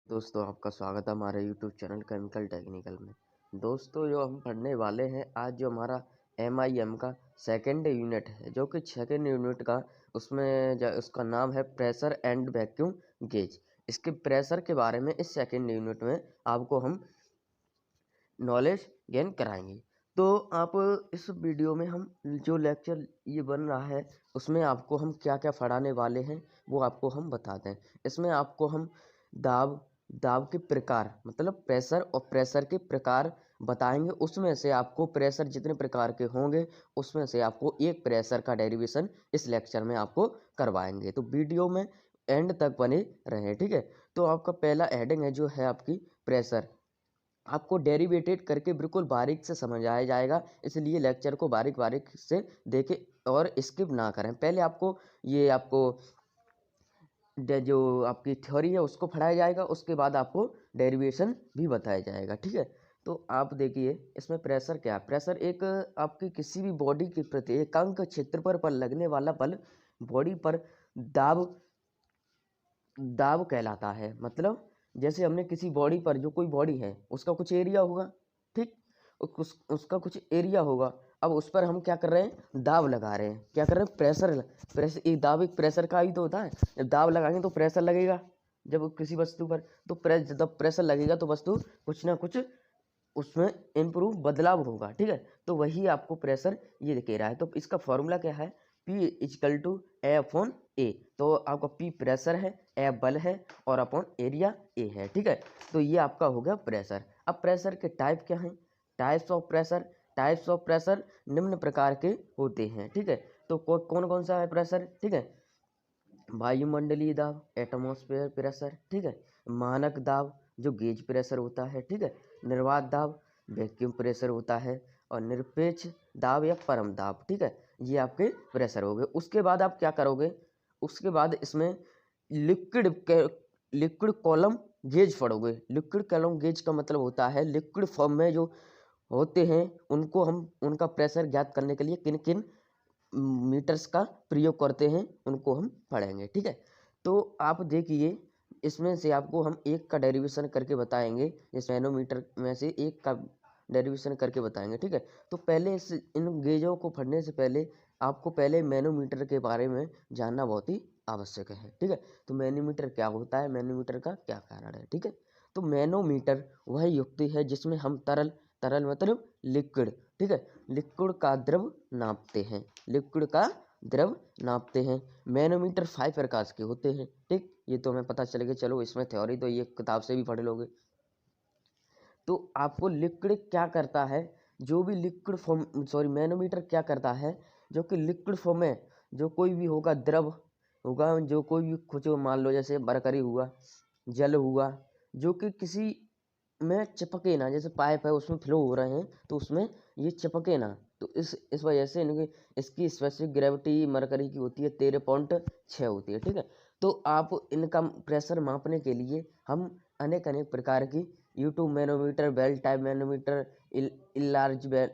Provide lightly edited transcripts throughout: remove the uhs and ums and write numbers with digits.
दोस्तों आपका स्वागत है हमारे यूट्यूब चैनल केमिकल टेक्निकल में। दोस्तों जो हम पढ़ने वाले हैं आज जो हमारा MIM का सेकंड यूनिट है जो कि सेकंड यूनिट का उसका नाम है प्रेशर एंड वैक्यूम गेज। इसके प्रेशर के बारे में इस सेकंड यूनिट में आपको हम नॉलेज गेन कराएंगे। तो आप इस वीडियो में हम जो लेक्चर ये बन रहा है उसमें आपको हम क्या क्या पढ़ाने वाले हैं वो आपको हम बताते हैं। इसमें आपको हम दाब दाब के प्रकार मतलब प्रेशर और प्रेशर के प्रकार बताएंगे। उसमें से आपको प्रेशर जितने प्रकार के होंगे उसमें से आपको एक प्रेशर का डेरिवेशन इस लेक्चर में आपको करवाएंगे। तो वीडियो में एंड तक बने रहें, ठीक है। तो आपका पहला हेडिंग है जो है आपकी प्रेशर। आपको डेरिवेटेड करके बिल्कुल बारीक से समझाया जाएगा, इसलिए लेक्चर को बारीक बारीक से देखें और स्किप ना करें। पहले आपको जो आपकी थ्योरी है उसको पढ़ाया जाएगा, उसके बाद आपको डेरिवेशन भी बताया जाएगा, ठीक है। तो आप देखिए इसमें प्रेशर क्या है। प्रेशर एक आपकी किसी भी बॉडी के प्रति एकांक क्षेत्र पर लगने वाला बल बॉडी पर दाब दाब कहलाता है। मतलब जैसे हमने किसी बॉडी पर जो कोई बॉडी है उसका कुछ एरिया होगा, ठीक। उसका कुछ एरिया होगा। अब उस पर हम क्या कर रहे हैं, दाब लगा रहे हैं। क्या कर रहे हैं, प्रेशर एक दाब एक प्रेशर का ही तो होता है। जब दाब लगाएंगे तो प्रेशर लगेगा जब किसी वस्तु पर, तो जब प्रेशर लगेगा तो वस्तु कुछ ना कुछ उसमें इम्प्रूव बदलाव होगा, ठीक है। तो वही आपको प्रेशर ये कह रहा है। तो इसका फॉर्मूला क्या है, P is equal to A upon A. तो आपका P प्रेशर है, ए बल है और अपॉन एरिया ए है, ठीक है। तो ये आपका हो गया प्रेशर। अब प्रेशर के टाइप क्या हैं, टाइप्स ऑफ प्रेशर निम्न प्रकार के होते हैं, ठीक है। तो कौन कौन सा है प्रेशर, ठीक है। वायुमंडलीय दाब एटमॉस्फेयर प्रेशर, ठीक है। मानक दाब जो गेज प्रेशर होता है, ठीक है। निर्वात दाब वैक्यूम प्रेशर होता है और निरपेक्ष दाब या परम दाब, ठीक है। ये आपके प्रेशर हो गए। उसके बाद आप क्या करोगे, उसके बाद इसमें लिक्विड कॉलम गेज पढ़ोगे। लिक्विड कॉलम गेज का मतलब होता है लिक्विड फॉर्म में जो होते हैं उनको हम उनका प्रेशर ज्ञात करने के लिए किन किन मीटर्स का प्रयोग करते हैं उनको हम पढ़ेंगे, ठीक है। तो आप देखिए इसमें से आपको हम एक का डेरिवेशन करके बताएंगे, इस मैनोमीटर में से एक का डेरिवेशन करके बताएंगे, ठीक है। तो पहले इन गेजों को पढ़ने से पहले आपको पहले मैनोमीटर के बारे में जानना बहुत ही आवश्यक है, ठीक है। तो मैनोमीटर क्या होता है, मैनोमीटर का क्या कारण है, ठीक है। तो मैनोमीटर वह युक्ति है जिसमें हम तरल तरल मतलब लिक्विड, ठीक है, लिक्विड का द्रव नापते हैं, लिक्विड का द्रव नापते हैं। मैनोमीटर 5 प्रकार के होते हैं, ठीक। ये तो हमें पता चल गया। चलो इसमें थ्योरी तो ये किताब से भी पढ़ लोगे। तो आपको लिक्विड क्या करता है, जो भी लिक्विड फॉर्म मैनोमीटर क्या करता है, जो कि लिक्विड फॉर्म में जो कोई भी होगा द्रव होगा, जो कोई भी कुछ मान लो जैसे मरकरी हुआ, जल हुआ, जो कि किसी में चिपके ना, जैसे पाइप है उसमें फ्लो हो रहे हैं तो उसमें ये चिपके ना। तो इस वजह से इसकी स्पेसिफिक ग्रेविटी मरकरी की होती है 13.6 होती है, ठीक है। तो आप इनका प्रेशर मापने के लिए हम अनेक अनेक प्रकार की U tube manometer, bell type manometer,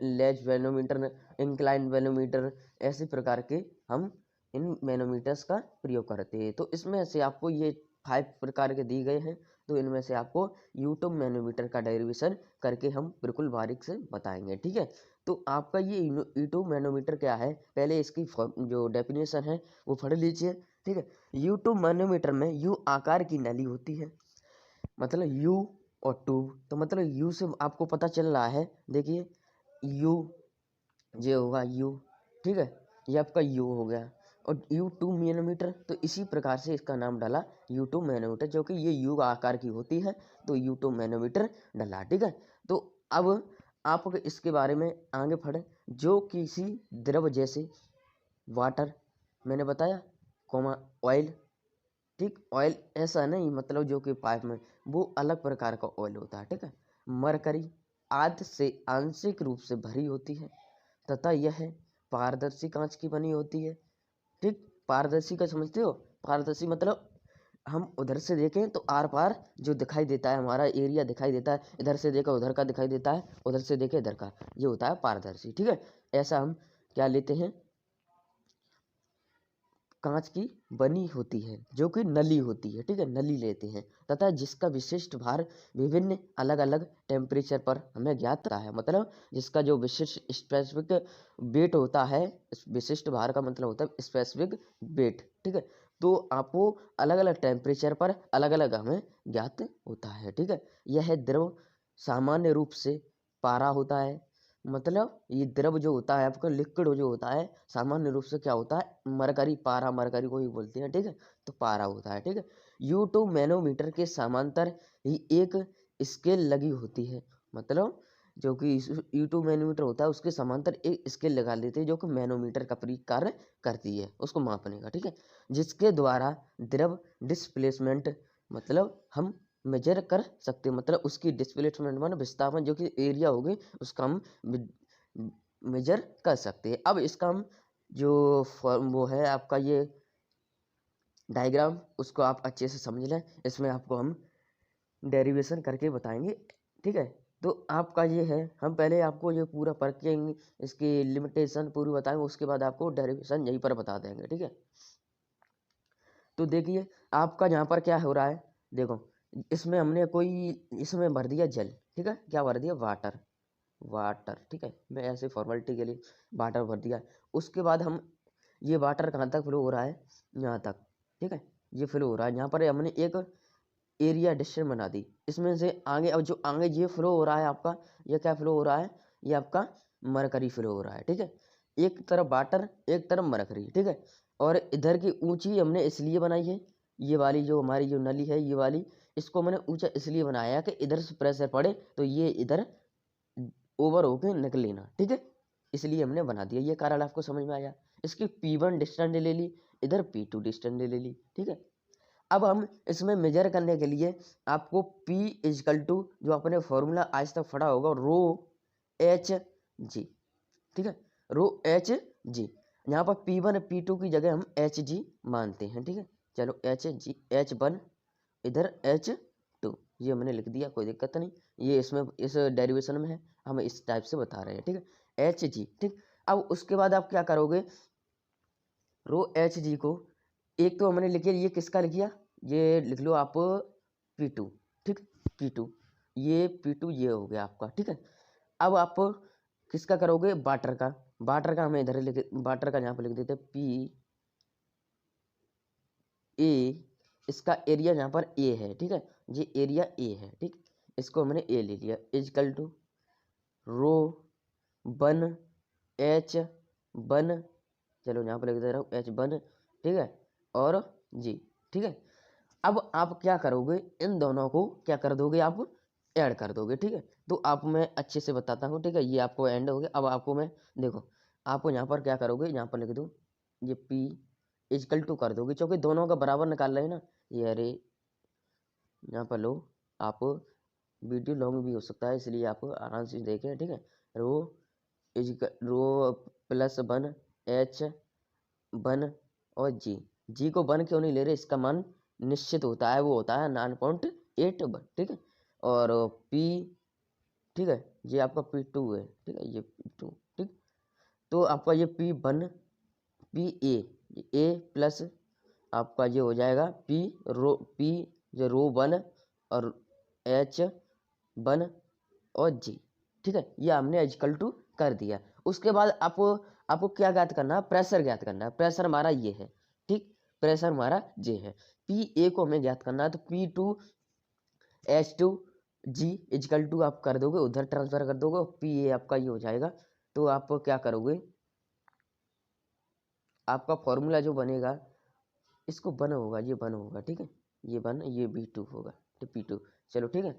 लेज मैनोमीटर, इंक्लाइन मैनोमीटर, ऐसे प्रकार के हम इन मैनोमीटर्स का प्रयोग करते हैं। तो इसमें से आपको ये 5 प्रकार के दिए गए हैं। तो इनमें से आपको यूट्यूब मैनोमीटर का डेरिवेशन करके हम बिल्कुल बारीक से बताएंगे, ठीक है। तो आपका ये यूट्यूब मैनोमीटर क्या है, पहले इसकी जो डेफिनेशन है वो पढ़ लीजिए, ठीक है। यूट्यूब मैनोमीटर में यू आकार की नली होती है, मतलब यू और ट्यूब। तो मतलब यू से आपको पता चल रहा है, देखिए यू ये होगा यू, ठीक है। ये आपका यू हो गया। और यू 2 मैनोमीटर, तो इसी प्रकार से इसका नाम डाला यू 2 मैनोमीटर, जो कि ये यू आकार की होती है तो यू 2 मैनोमीटर डाला, ठीक है। तो अब आप इसके बारे में आगे पढ़ें। जो किसी द्रव जैसे वाटर मैंने बताया, कोमा ऑयल, ठीक। ऑयल ऐसा नहीं मतलब जो कि पाइप में, वो अलग प्रकार का ऑयल होता है, ठीक है। मरकरी आध से आंशिक रूप से भरी होती है तथा यह पारदर्शी कांच की बनी होती है, ठीक। पारदर्शी का समझते हो, पारदर्शी मतलब हम उधर से देखें तो आर पार जो दिखाई देता है, हमारा एरिया दिखाई देता है, इधर से देखा उधर का दिखाई देता है, उधर से देखे इधर का, ये होता है पारदर्शी, ठीक है। ऐसा हम क्या लेते हैं, कांच की बनी होती है जो कि नली होती है, ठीक है, नली लेते हैं, तथा जिसका विशिष्ट भार विभिन्न अलग अलग टेम्परेचर पर हमें ज्ञात होता है। मतलब जिसका जो विशिष्ट स्पेसिफिक वेट होता है, विशिष्ट भार का मतलब होता है स्पेसिफिक वेट, ठीक है। तो आपको अलग अलग टेम्परेचर पर अलग अलग हमें ज्ञात होता है, ठीक है। यह द्रव सामान्य रूप से पारा होता है। मतलब ये द्रव जो होता है आपका लिक्विड जो होता है सामान्य रूप से क्या होता है, मरकरी, पारा, मरकरी को ही बोलते हैं, ठीक है। तो पारा होता है, ठीक है। U2 मैनोमीटर के समांतर ही एक स्केल लगी होती है। मतलब जो कि U2 मैनोमीटर होता है उसके समांतर एक स्केल लगा लेते हैं जो कि मैनोमीटर का कार्य करती है उसको मापने का, ठीक है। जिसके द्वारा द्रव डिस्प्लेसमेंट मतलब हम मेजर कर सकते हैं। मतलब उसकी डिस्प्लेसमेंट माने विस्थापन जो कि एरिया होगी उसका हम मेजर कर सकते हैं। अब इसका हम जो फॉर्म वो है आपका ये डायग्राम उसको आप अच्छे से समझ लें। इसमें आपको हम डेरिवेशन करके बताएंगे, ठीक है। तो आपका ये है, हम पहले आपको ये पूरा पढ़ के इसकी लिमिटेशन पूरी बताएंगे, उसके बाद आपको डेरिवेशन यहीं पर बता देंगे, ठीक है। तो देखिए आपका यहाँ पर क्या हो रहा है, देखो इसमें हमने इसमें भर दिया जल, ठीक है। क्या भर दिया, वाटर, वाटर, ठीक है। मैं ऐसे फॉर्मेलिटी के लिए वाटर भर दिया। उसके बाद हम ये वाटर कहाँ तक फ्लो हो रहा है, यहाँ तक, ठीक है। ये फ्लो हो रहा है, यहाँ पर हमने एक एरिया डिस्टेंस बना दी। इसमें से आगे अब जो आगे ये फ्लो हो रहा है आपका, ये क्या फ्लो हो रहा है, ये आपका मरकरी फ्लो हो रहा है, ठीक है। एक तरफ वाटर एक तरफ मरकरी, ठीक है। और इधर की ऊंची हमने इसलिए बनाई है, ये वाली जो हमारी जो नली है ये वाली, इसको मैंने ऊंचा इसलिए बनाया कि इधर से प्रेशर पड़े तो ये इधर ओवर होके निकले ना, ठीक है। इसलिए हमने बना दिया, ये कारण आपको समझ में आया। इसकी P1 डिस्टेंस ले ली, इधर P2 डिस्टेंस ले ली, ठीक है। अब हम इसमें मेजर करने के लिए आपको P इजकल टू जो अपने फॉर्मूला आज तक पढ़ा होगा रो एच जी, ठीक है, रो एच जी। यहाँ पर P1 P2 की जगह हम एच जी मानते हैं, ठीक है। चलो एच जी, H1 इधर H2, ये हमने लिख दिया, कोई दिक्कत नहीं। ये इसमें इस डेरिवेशन में है, हम इस टाइप से बता रहे हैं, ठीक है, एच जी, ठीक। अब उसके बाद आप क्या करोगे, रो एच जी को एक तो हमने लिखिए, ये किसका लिखिया, ये लिख लो आप P2, ठीक, P2, ये P2 ये हो गया आपका, ठीक है। अब आप किसका करोगे, वाटर का, वाटर का हमें इधर लिख, वाटर का यहाँ पर लिख देते P ए, इसका एरिया यहाँ पर ए है, ठीक है, ये एरिया ए है, ठीक। इसको हमने ए ले लिया, इजकल टू रो 1 H1, चलो यहाँ पर लिख दे रहा हूँ H1, ठीक है, और जी, ठीक है। अब आप क्या करोगे, इन दोनों को क्या कर दोगे, आप ऐड कर दोगे, ठीक है। तो आप मैं अच्छे से बताता हूँ, ठीक है, ये आपको एंड हो गया। अब आपको मैं देखो, आपको यहाँ पर क्या करोगे, यहाँ पर लिख दूँ ये P इजकल टू कर दोगे, क्योंकि दोनों का बराबर निकाल रहे हैं ना ये, अरे यहाँ पर लो आप, वीडियो लॉन्ग भी हो सकता है इसलिए आप आराम से देखें, ठीक है। रो रो +1 H1 और जी को 1 क्यों नहीं ले रहे, इसका मान निश्चित होता है, वो होता है 9.81, ठीक है। और P, ठीक है, ये आपका P2 है, ठीक है, ये P2, ठीक। तो आपका ये P1 ए प्लस आपका ये हो जाएगा P जो रो 1 और H1 और जी, ठीक है। ये हमने इक्वल टू कर दिया। उसके बाद आपको क्या ज्ञात करना है, प्रेशर ज्ञात करना है। प्रेशर हमारा ये है, ठीक, प्रेशर हमारा ये है। P को हमें ज्ञात करना है, तो P2 H2 ji equal to आप कर दोगे, उधर ट्रांसफर कर दोगे, P आपका ये हो जाएगा। तो आप क्या करोगे, आपका फॉर्मूला जो बनेगा इसको 1 होगा, ये 1 होगा, ठीक है, ये 1, ये B2 होगा, तो P2, चलो ठीक है।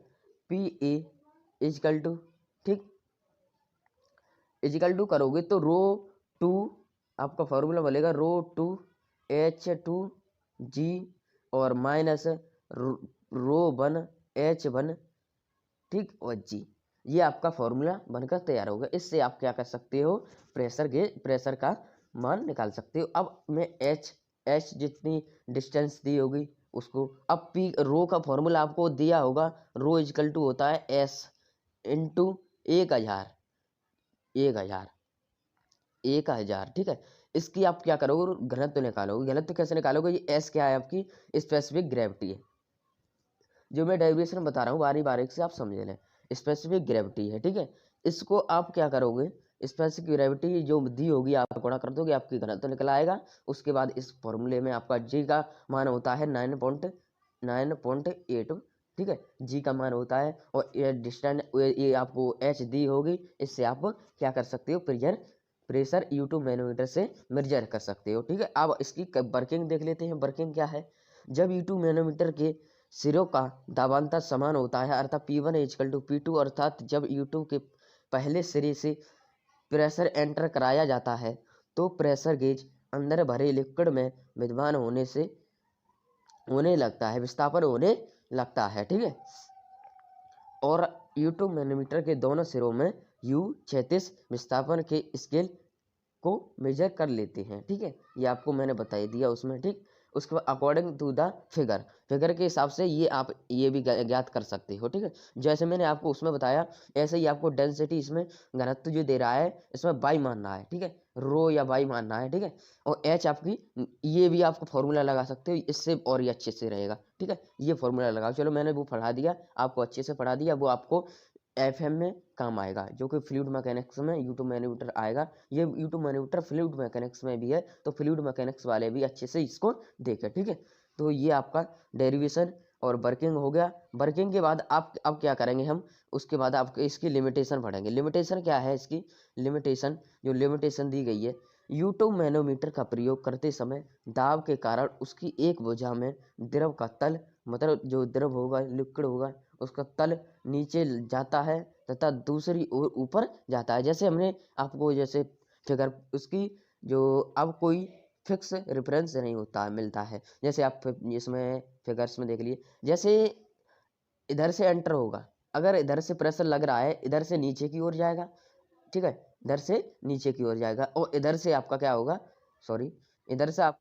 PA इजकल टू, ठीक, इजकल टू करोगे तो रो 2 आपका फॉर्मूला बनेगा रो 2 H2 G और माइनस रो 1 H1, ठीक, और जी, ये आपका फॉर्मूला बनकर तैयार होगा। इससे आप क्या कर सकते हो, प्रेशर का मान निकाल सकते हो। अब मैं एच जितनी डिस्टेंस दी होगी उसको, अब पी रो का फॉर्मूला आपको दिया होगा, रो इजकल टू होता है S इंटू 1000, 1000, 1000, ठीक है। इसकी आप क्या करोगे, घनत्व निकालोगे। घनत्व कैसे निकालोगे, ये एस क्या है आपकी स्पेसिफिक ग्रेविटी है, जो मैं डेरिवेशन बता रहा हूँ बारी बारीक से आप समझ लें। स्पेसिफिक ग्रेविटी है, ठीक है। इसको आप क्या करोगे, स्पेसिफिक ग्रेविटी जो दी होगी आप गुणा कर दोगे, आपकी घनत्व निकल आएगा। उसके बाद इस फॉर्मूले में आपका जी का मान होता है 9.8, ठीक है, जी का मान होता है। और ये डिस्टेंस ये आपको एच दी होगी, इससे आप क्या कर सकते हो, प्रेशर U2 मैनोमीटर से मेजर कर सकते हो, ठीक है। अब इसकी वर्किंग देख लेते हैं। वर्किंग क्या है, जब U2 मैनोमीटर के सिरों का दाबांतर समान होता है, अर्थात P1 = P2, अर्थात जब U2 के पहले सिरे से प्रेशर एंटर कराया जाता है तो प्रेशर गेज अंदर भरे लिक्विड में विद्यमान होने लगता है, विस्थापन होने लगता है, ठीक है। और U2 मैनोमीटर के दोनों सिरों में U36 विस्थापन के स्केल को मेजर कर लेते हैं, ठीक है। ये आपको मैंने बता दिया उसमें, ठीक। उसके बाद अकॉर्डिंग टू द फिगर के हिसाब से ये आप ये भी ज्ञात कर सकते हो, ठीक है। जैसे मैंने आपको उसमें बताया, ऐसे ही आपको डेंसिटी इसमें घनत्व जो दे रहा है इसमें बाई मानना है, ठीक है, रो या बाई मानना है, ठीक है। और एच आपकी, ये भी आपको फॉर्मूला लगा सकते हो, इससे और ये अच्छे से रहेगा, ठीक है। ये फॉर्मूला लगाओ। चलो मैंने वो पढ़ा दिया आपको, अच्छे से पढ़ा दिया, वो आपको FM में काम आएगा, जो कि फ्लूइड मैकेनिक्स में U2 मैनोमीटर आएगा। ये U2 मैनोमीटर फ्लूइड मैकेनिक्स में भी है, तो फ्लूइड मैकेनिक्स वाले भी अच्छे से इसको देखें, ठीक है। तो ये आपका डेरिवेशन और वर्किंग हो गया। वर्किंग के बाद आप अब क्या करेंगे हम, उसके बाद आप इसकी लिमिटेशन पढ़ेंगे। लिमिटेशन क्या है इसकी, लिमिटेशन दी गई है, U2 मैनोमीटर का प्रयोग करते समय दाब के कारण उसकी एक भुजा में द्रव का तल, मतलब जो द्रव होगा, लिक्विड होगा, उसका तल नीचे जाता है तथा दूसरी ओर ऊपर जाता है। जैसे हमने आपको जैसे फिगर उसकी जो अब कोई फिक्स रेफरेंस नहीं होता मिलता है, जैसे आप इसमें फिगर्स में देख लिए, जैसे इधर से एंटर होगा, अगर इधर से प्रेशर लग रहा है, इधर से नीचे की ओर जाएगा, ठीक है, इधर से नीचे की ओर जाएगा। और इधर से आपका क्या होगा, सॉरी, इधर से आप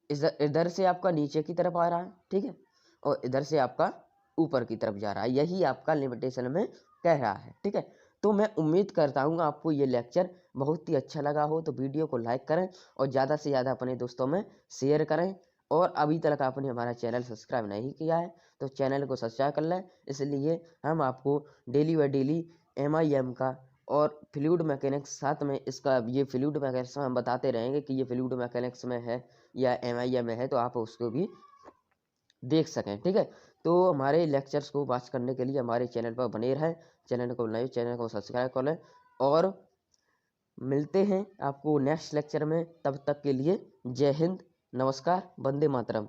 इधर से आपका नीचे की तरफ आ रहा है, ठीक है, और इधर से आपका ऊपर की तरफ जा रहा है। यही आपका लिमिटेशन में कह रहा है, ठीक है। तो मैं उम्मीद करता हूँ आपको ये लेक्चर बहुत ही अच्छा लगा हो, तो वीडियो को लाइक करें और ज़्यादा से ज़्यादा अपने दोस्तों में शेयर करें। और अभी तक आपने हमारा चैनल सब्सक्राइब नहीं किया है तो चैनल को सब्सक्राइब कर लें। इसलिए हम आपको डेली बाय डेली MIM का और फ्लूइड मैकेनिक्स, साथ में इसका ये फ्लूइड मैकेनिक्स में हम बताते रहेंगे कि ये फ्लूइड मैकेनिक्स में है या MIM में है, तो आप उसको भी देख सकें, ठीक है। तो हमारे लेक्चर्स को वॉच करने के लिए हमारे चैनल पर बने रहें, चैनल को सब्सक्राइब कर लें। और मिलते हैं आपको नेक्स्ट लेक्चर में, तब तक के लिए जय हिंद, नमस्कार, वंदे मातरम।